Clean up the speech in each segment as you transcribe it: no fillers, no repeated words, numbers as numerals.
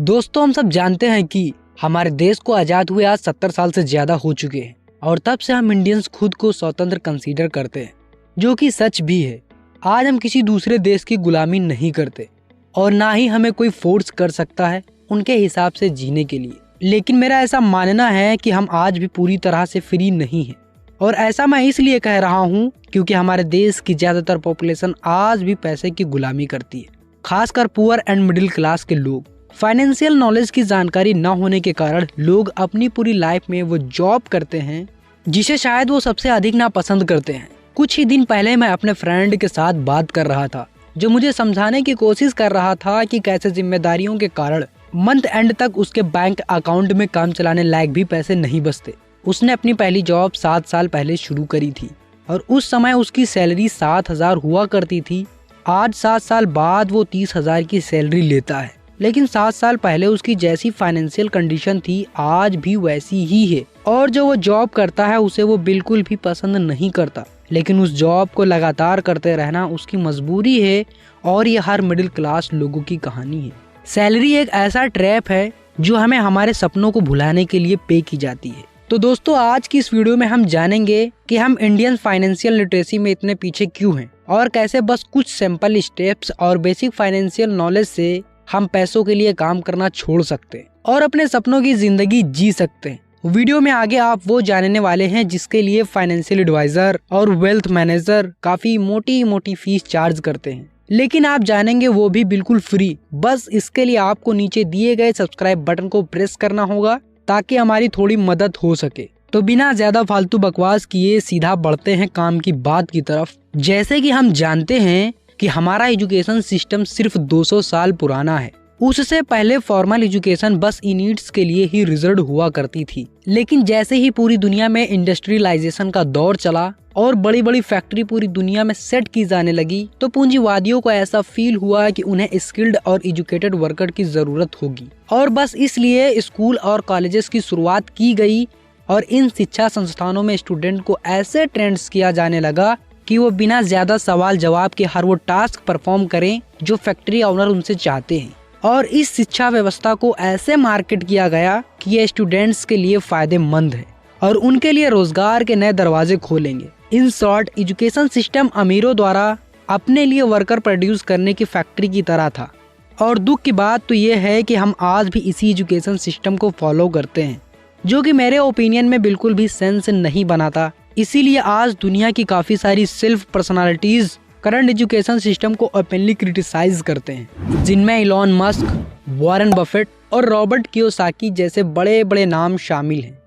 दोस्तों, हम सब जानते हैं कि हमारे देश को आजाद हुए आज 70 साल से ज्यादा हो चुके हैं और तब से हम इंडियंस खुद को स्वतंत्र कंसीडर करते हैं, जो कि सच भी है। आज हम किसी दूसरे देश की गुलामी नहीं करते और ना ही हमें कोई फोर्स कर सकता है उनके हिसाब से जीने के लिए। लेकिन मेरा ऐसा मानना है कि हम आज भी पूरी तरह से फ्री नहीं हैं, और ऐसा मैं इसलिए कह रहा हूँ क्योंकि हमारे देश की ज्यादातर पॉपुलेशन आज भी पैसे की गुलामी करती है, खासकर पुअर एंड मिडिल क्लास के लोग। फाइनेंशियल नॉलेज की जानकारी न होने के कारण लोग अपनी पूरी लाइफ में वो जॉब करते हैं जिसे शायद वो सबसे अधिक ना पसंद करते हैं। कुछ ही दिन पहले मैं अपने फ्रेंड के साथ बात कर रहा था, जो मुझे समझाने की कोशिश कर रहा था कि कैसे जिम्मेदारियों के कारण मंथ एंड तक उसके बैंक अकाउंट में काम चलाने लायक भी पैसे नहीं बचते। उसने अपनी पहली जॉब 7 साल पहले शुरू करी थी और उस समय उसकी सैलरी 7,000 हुआ करती थी। आज 7 साल बाद वो 30,000 की सैलरी लेता है, लेकिन 7 साल पहले उसकी जैसी फाइनेंशियल कंडीशन थी आज भी वैसी ही है। और जो वो जॉब करता है उसे वो बिल्कुल भी पसंद नहीं करता, लेकिन उस जॉब को लगातार करते रहना उसकी मजबूरी है। और ये हर मिडिल क्लास लोगों की कहानी है। सैलरी एक ऐसा ट्रैप है जो हमें हमारे सपनों को भुलाने के लिए पे की जाती है। तो दोस्तों, आज की इस वीडियो में हम जानेंगे कि हम इंडियन फाइनेंशियल लिटरेसी में इतने पीछे क्यों हैं और कैसे बस कुछ सिंपल स्टेप्स और बेसिक फाइनेंशियल नॉलेज से हम पैसों के लिए काम करना छोड़ सकते हैं और अपने सपनों की जिंदगी जी सकते हैं। वीडियो में आगे आप वो जानने वाले हैं जिसके लिए फाइनेंशियल एडवाइजर और वेल्थ मैनेजर काफी मोटी मोटी फीस चार्ज करते हैं, लेकिन आप जानेंगे वो भी बिल्कुल फ्री। बस इसके लिए आपको नीचे दिए गए सब्सक्राइब बटन को प्रेस करना होगा ताकि हमारी थोड़ी मदद हो सके। तो बिना ज्यादा फालतू बकवास किए सीधा बढ़ते हैं काम की बात की तरफ। जैसे कि हम जानते हैं कि हमारा एजुकेशन सिस्टम सिर्फ 200 साल पुराना है। उससे पहले फॉर्मल एजुकेशन बस इलीट्स के लिए ही रिजर्व हुआ करती थी, लेकिन जैसे ही पूरी दुनिया में इंडस्ट्रियलाइजेशन का दौर चला और बड़ी बड़ी फैक्ट्री पूरी दुनिया में सेट की जाने लगी, तो पूंजीवादियों को ऐसा फील हुआ कि उन्हें स्किल्ड और एजुकेटेड वर्कर की जरूरत होगी, और बस इसलिए स्कूल और कॉलेजेस की शुरुआत की गई। और इन शिक्षा संस्थानों में स्टूडेंट को ऐसे ट्रेंड्स किया जाने लगा कि वो बिना ज्यादा सवाल जवाब के हर वो टास्क परफॉर्म करें जो फैक्ट्री ओनर उनसे चाहते हैं। और इस शिक्षा व्यवस्था को ऐसे मार्केट किया गया कि ये स्टूडेंट्स के लिए फायदेमंद है और उनके लिए रोजगार के नए दरवाजे खोलेंगे। इन शॉर्ट, एजुकेशन सिस्टम अमीरों द्वारा अपने लिए वर्कर प्रोड्यूस करने की फैक्ट्री की तरह था। और दुख की बात तो ये है कि हम आज भी इसी एजुकेशन सिस्टम को फॉलो करते हैं, जो कि मेरे ओपिनियन में बिल्कुल भी सेंस नहीं बनाता। इसीलिए आज दुनिया की काफी सारी self personalities current education system को ओपनली क्रिटिसाइज करते हैं, जिनमें इलॉन मस्क, वॉरेन बफेट और रॉबर्ट कियोसाकी जैसे बड़े बड़े नाम शामिल हैं।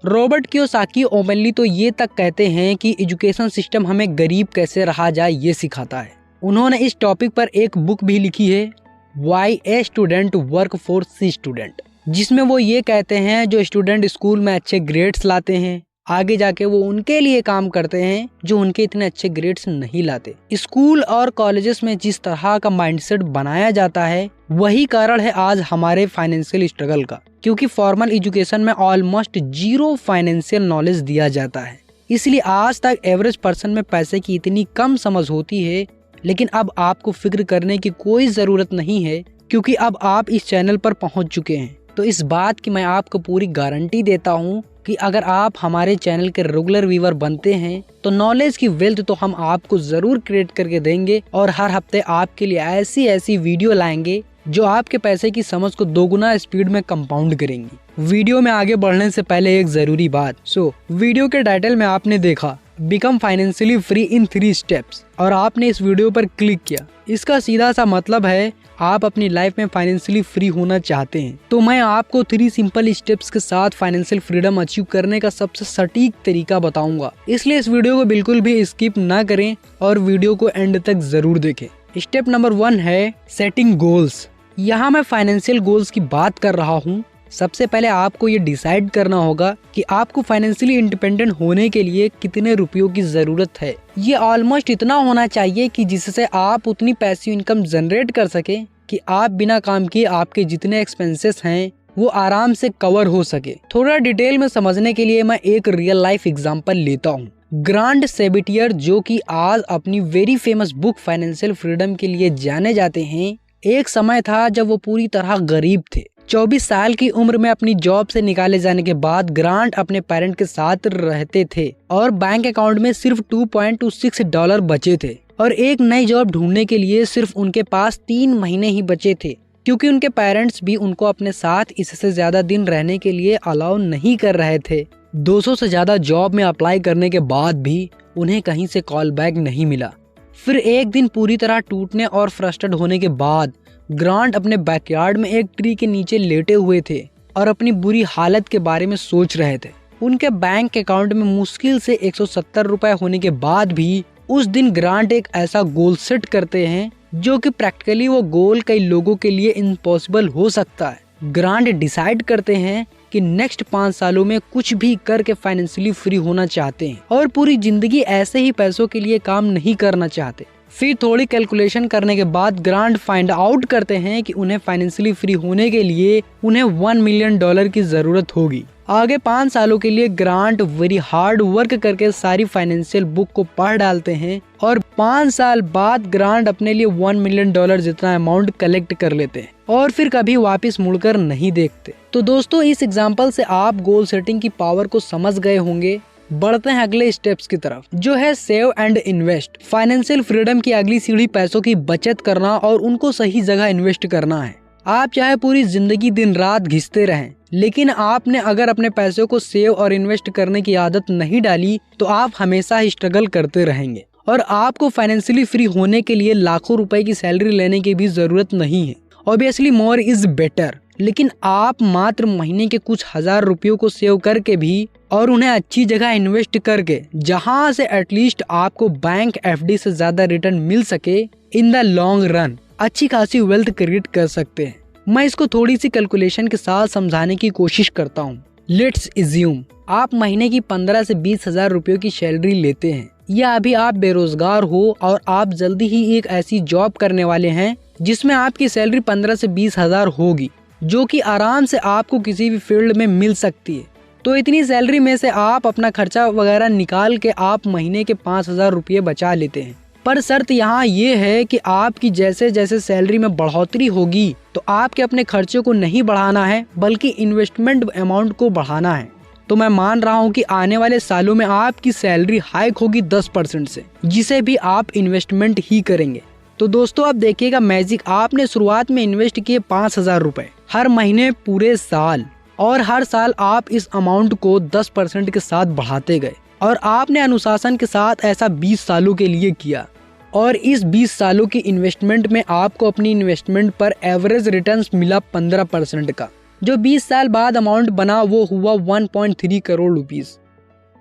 रॉबर्ट कियोसाकी ओपनली तो ये तक कहते हैं कि एजुकेशन सिस्टम हमें गरीब कैसे रहा जाए ये सिखाता है। उन्होंने इस टॉपिक पर एक बुक भी लिखी है, why a student work for C student, जिसमें वो ये कहते हैं जो स्टूडेंट स्कूल में अच्छे ग्रेड्स लाते हैं, आगे जाके वो उनके लिए काम करते हैं जो उनके इतने अच्छे ग्रेड्स नहीं लाते। स्कूल और कॉलेजेस में जिस तरह का माइंडसेट बनाया जाता है वही कारण है आज हमारे फाइनेंशियल स्ट्रगल का, क्योंकि फॉर्मल एजुकेशन में ऑलमोस्ट 0 फाइनेंशियल नॉलेज दिया जाता है। इसलिए आज तक एवरेज पर्सन में पैसे की इतनी कम समझ होती है। लेकिन अब आपको फिक्र करने की कोई जरूरत नहीं है, क्योंकि अब आप इस चैनल पर पहुंच चुके हैं। तो इस बात की मैं आपको पूरी गारंटी देता हूँ कि अगर आप हमारे चैनल के रेगुलर व्यूअर बनते हैं तो नॉलेज की वेल्थ तो हम आपको जरूर क्रिएट करके देंगे और हर हफ्ते आपके लिए ऐसी ऐसी वीडियो लाएंगे जो आपके पैसे की समझ को दोगुना स्पीड में कंपाउंड करेंगी। वीडियो में आगे बढ़ने से पहले एक जरूरी बात। वीडियो के टाइटल में आपने देखा become financially free in 3 steps और आपने इस वीडियो पर क्लिक किया। इसका सीधा सा मतलब है आप अपनी लाइफ में फाइनेंशियली फ्री होना चाहते हैं। तो मैं आपको 3 सिंपल स्टेप्स के साथ फाइनेंशियल फ्रीडम अचीव करने का सबसे सटीक तरीका बताऊंगा। इसलिए इस वीडियो को बिल्कुल भी स्किप ना करें और वीडियो को एंड तक जरूर देखें। स्टेप नंबर 1 है सेटिंग गोल्स। यहाँ मैं फाइनेंशियल गोल्स की बात कर रहा हूँ। सबसे पहले आपको ये डिसाइड करना होगा कि आपको फाइनेंशियली इंडिपेंडेंट होने के लिए कितने रुपयों की जरूरत है। ये ऑलमोस्ट इतना होना चाहिए कि जिससे आप उतनी पैसिव इनकम जनरेट कर सके कि आप बिना काम किए आपके जितने एक्सपेंसेस हैं वो आराम से कवर हो सके। थोड़ा डिटेल में समझने के लिए मैं एक रियल लाइफ एग्जांपल लेता हूँ। ग्रांड सेबिटियर, जो कि आज अपनी very famous book financial freedom के लिए जाने जाते हैं, एक समय था जब वो पूरी तरह गरीब थे। 24 साल की उम्र में अपनी जॉब से निकाले जाने के बाद ग्रांट अपने पेरेंट के साथ रहते थे और बैंक अकाउंट में सिर्फ $2.26 बचे थे और एक नई जॉब ढूंढने के लिए सिर्फ उनके पास 3 महीने ही बचे थे, क्योंकि उनके पेरेंट्स भी उनको अपने साथ इससे ज्यादा दिन रहने के लिए अलाउ नहीं कर रहे थे। 200 से ज्यादा जॉब में अप्लाई करने के बाद भी उन्हें कहीं से कॉल बैक नहीं मिला। फिर एक दिन पूरी तरह टूटने और फ्रस्ट्रेट होने के बाद ग्रांट अपने बैकयार्ड में एक ट्री के नीचे लेटे हुए थे और अपनी बुरी हालत के बारे में सोच रहे थे। उनके बैंक अकाउंट में मुश्किल से 170 रुपए होने के बाद भी उस दिन ग्रांट एक ऐसा गोल सेट करते हैं जो कि प्रैक्टिकली वो गोल कई लोगों के लिए इम्पॉसिबल हो सकता है। ग्रांट डिसाइड करते हैं कि नेक्स्ट 5 सालों में कुछ भी करके फाइनेंशियली फ्री होना चाहते हैं और पूरी जिंदगी ऐसे ही पैसों के लिए काम नहीं करना चाहते। फिर थोड़ी कैलकुलेशन करने के बाद ग्रांट फाइंड आउट करते हैं कि उन्हें फाइनेंशियली फ्री होने के लिए उन्हें $1 मिलियन की जरूरत होगी। आगे 5 सालों के लिए ग्रांट वेरी हार्ड वर्क करके सारी फाइनेंशियल बुक को पढ़ डालते हैं और 5 साल बाद ग्रांट अपने लिए $1 मिलियन जितना अमाउंट कलेक्ट कर लेते हैं और फिर कभी वापस मुड़कर नहीं देखते। तो दोस्तों, इस एग्जाम्पल से आप गोल सेटिंग की पावर को समझ गए होंगे। बढ़ते हैं अगले स्टेप्स की तरफ, जो है save and invest. Financial freedom की अगली सीढ़ी पैसों की बचत करना और उनको सही जगह इन्वेस्ट करना है। आप चाहे पूरी जिंदगी दिन रात घिसते रहें, लेकिन आपने अगर अपने पैसों को सेव और इन्वेस्ट करने की आदत नहीं डाली तो आप हमेशा ही स्ट्रगल करते रहेंगे और आपको फाइनेंशियली फ्री होने के लिए लाखों रुपए की सैलरी लेने की भी जरूरत नहीं है। ऑब्वियसली मोर इज बेटर, लेकिन आप मात्र महीने के कुछ हजार रुपयों को सेव करके भी और उन्हें अच्छी जगह इन्वेस्ट करके, जहां से एटलीस्ट आपको बैंक एफडी से ज्यादा रिटर्न मिल सके, इन द लॉन्ग रन अच्छी खासी वेल्थ क्रिएट कर सकते हैं। मैं इसको थोड़ी सी कैलकुलेशन के साथ समझाने की कोशिश करता हूँ। लेट्स एज्यूम आप महीने की 15 से 20 हजार रुपयों की सैलरी लेते हैं, या अभी आप बेरोजगार हो और आप जल्दी ही एक ऐसी जॉब करने वाले हैं जिसमें आपकी सैलरी 15 से 20 हजार होगी, जो कि आराम से आपको किसी भी फील्ड में मिल सकती है। तो इतनी सैलरी में से आप अपना खर्चा वगैरह निकाल के आप महीने के 5,000 रुपये बचा लेते हैं। पर शर्त यहाँ ये है कि आपकी जैसे जैसे सैलरी में बढ़ोतरी होगी तो आपके अपने खर्चे को नहीं बढ़ाना है, बल्कि इन्वेस्टमेंट अमाउंट को बढ़ाना है। तो मैं मान रहा हूँ कि आने वाले सालों में आपकी सैलरी हाइक होगी 10% से, जिसे भी आप इन्वेस्टमेंट ही करेंगे। तो दोस्तों, अब देखिएगा मैजिक। आपने शुरुआत में इन्वेस्ट किए 5,000 रुपए हर महीने पूरे साल, और हर साल आप इस अमाउंट को 10% के साथ बढ़ाते गए और आपने अनुशासन के साथ ऐसा 20 सालों के लिए किया। और इस 20 सालों की इन्वेस्टमेंट में आपको अपनी इन्वेस्टमेंट पर एवरेज रिटर्न्स मिला 15% का। जो 20 साल बाद अमाउंट बना वो हुआ 1.3 करोड़ रुपीस।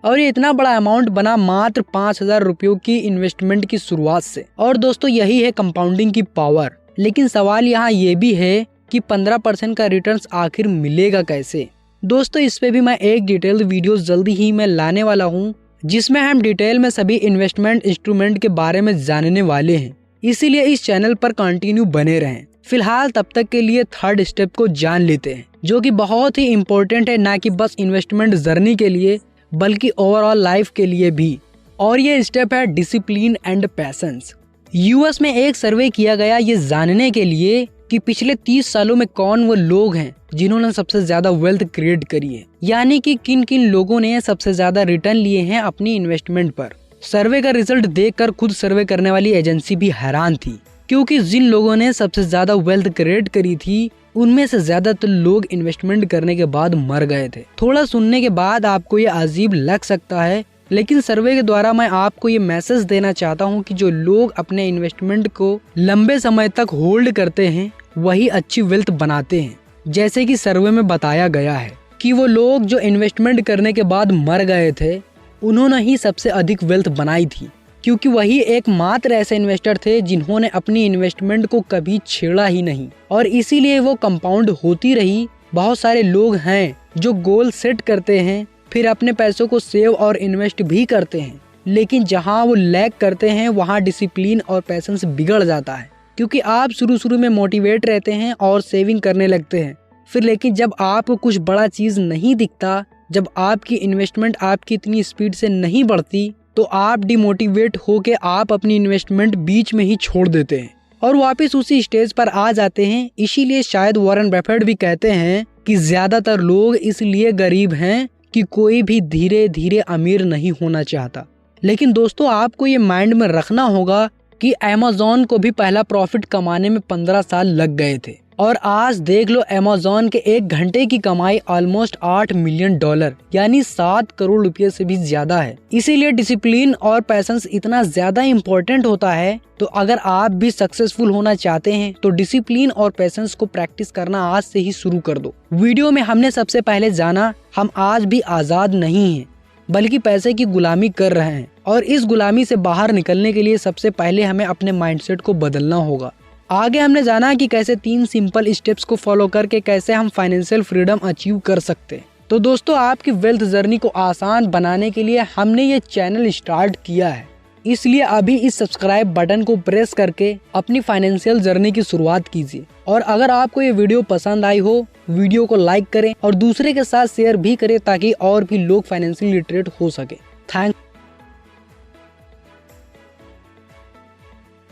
और ये इतना बड़ा अमाउंट बना मात्र 5,000 रुपयों की इन्वेस्टमेंट की शुरुआत से। और दोस्तों, यही है कंपाउंडिंग की पावर। लेकिन सवाल यहाँ ये भी है कि 15% का रिटर्न्स आखिर मिलेगा कैसे। दोस्तों, इस पे भी मैं एक डिटेल्ड वीडियो जल्दी ही मैं लाने वाला हूँ, जिसमें हम डिटेल में सभी इन्वेस्टमेंट इंस्ट्रूमेंट के बारे में जानने वाले हैं। इसीलिए इस चैनल पर कंटिन्यू बने रहें। फिलहाल तब तक के लिए थर्ड स्टेप को जान लेते हैं, जो कि बहुत ही इम्पोर्टेंट है, ना कि बस इन्वेस्टमेंट जर्नी के लिए बल्कि ओवरऑल लाइफ के लिए भी। और ये स्टेप है डिसिप्लिन एंड पैशंस। यूएस में एक सर्वे किया गया ये जानने के लिए कि पिछले 30 सालों में कौन वो लोग हैं जिन्होंने सबसे ज्यादा वेल्थ क्रिएट करी है, यानी कि किन किन लोगों ने सबसे ज्यादा रिटर्न लिए हैं अपनी इन्वेस्टमेंट पर। सर्वे का रिजल्ट देखकर खुद सर्वे करने वाली एजेंसी भी हैरान थी, क्योंकि जिन लोगों ने सबसे ज्यादा वेल्थ क्रिएट करी थी उनमें से ज्यादातर लोग इन्वेस्टमेंट करने के बाद मर गए थे। थोड़ा सुनने के बाद आपको ये अजीब लग सकता है, लेकिन सर्वे के द्वारा मैं आपको ये मैसेज देना चाहता हूँ कि जो लोग अपने इन्वेस्टमेंट को लंबे समय तक होल्ड करते हैं वही अच्छी वेल्थ बनाते हैं। जैसे कि सर्वे में बताया गया है कि वो लोग जो इन्वेस्टमेंट करने के बाद मर गए थे उन्होंने ही सबसे अधिक वेल्थ बनाई थी, क्योंकि वही एकमात्र ऐसे इन्वेस्टर थे जिन्होंने अपनी इन्वेस्टमेंट को कभी छेड़ा ही नहीं, और इसीलिए वो कंपाउंड होती रही। बहुत सारे लोग हैं जो गोल सेट करते हैं, फिर अपने पैसों को सेव और इन्वेस्ट भी करते हैं, लेकिन जहां वो लैग करते हैं वहां डिसिप्लिन और पैशंस बिगड़ जाता है। क्योंकि आप शुरू में मोटिवेट रहते हैं और सेविंग करने लगते हैं, फिर लेकिन जब आपको कुछ बड़ा चीज नहीं दिखता, जब आपकी इन्वेस्टमेंट आपकी इतनी स्पीड से नहीं बढ़ती, तो आप डिमोटिवेट होके आप अपनी इन्वेस्टमेंट बीच में ही छोड़ देते हैं और वापस उसी स्टेज पर आ जाते हैं। इसीलिए शायद वॉरेन बफेट भी कहते हैं कि ज्यादातर लोग इसलिए गरीब हैं कि कोई भी धीरे धीरे अमीर नहीं होना चाहता। लेकिन दोस्तों, आपको ये माइंड में रखना होगा कि अमेज़न को भी पहला प्रॉफिट कमाने में 15 साल लग गए थे और आज देख लो अमेज़न के 1 घंटे की कमाई ऑलमोस्ट $8 मिलियन यानी 7 करोड़ रुपए से भी ज्यादा है। इसीलिए डिसिप्लिन और पैशंस इतना ज्यादा इम्पोर्टेंट होता है। तो अगर आप भी सक्सेसफुल होना चाहते हैं तो डिसिप्लिन और पैशंस को प्रैक्टिस करना आज से ही शुरू कर दो। वीडियो में हमने सबसे पहले जाना हम आज भी आजाद नहीं है बल्कि पैसे की गुलामी कर रहे हैं और इस गुलामी से बाहर निकलने के लिए सबसे पहले हमें अपने माइंडसेट को बदलना होगा। आगे हमने जाना कि कैसे 3 सिंपल स्टेप्स को फॉलो करके कैसे हम फाइनेंशियल फ्रीडम अचीव कर सकते हैं। तो दोस्तों, आपकी वेल्थ जर्नी को आसान बनाने के लिए हमने ये चैनल स्टार्ट किया है, इसलिए अभी इस सब्सक्राइब बटन को प्रेस करके अपनी फाइनेंशियल जर्नी की शुरुआत कीजिए। और अगर आपको ये वीडियो पसंद आई हो, वीडियो को लाइक करें और दूसरे के साथ शेयर भी करें ताकि और भी लोग फाइनेंशियल लिटरेट हो सके।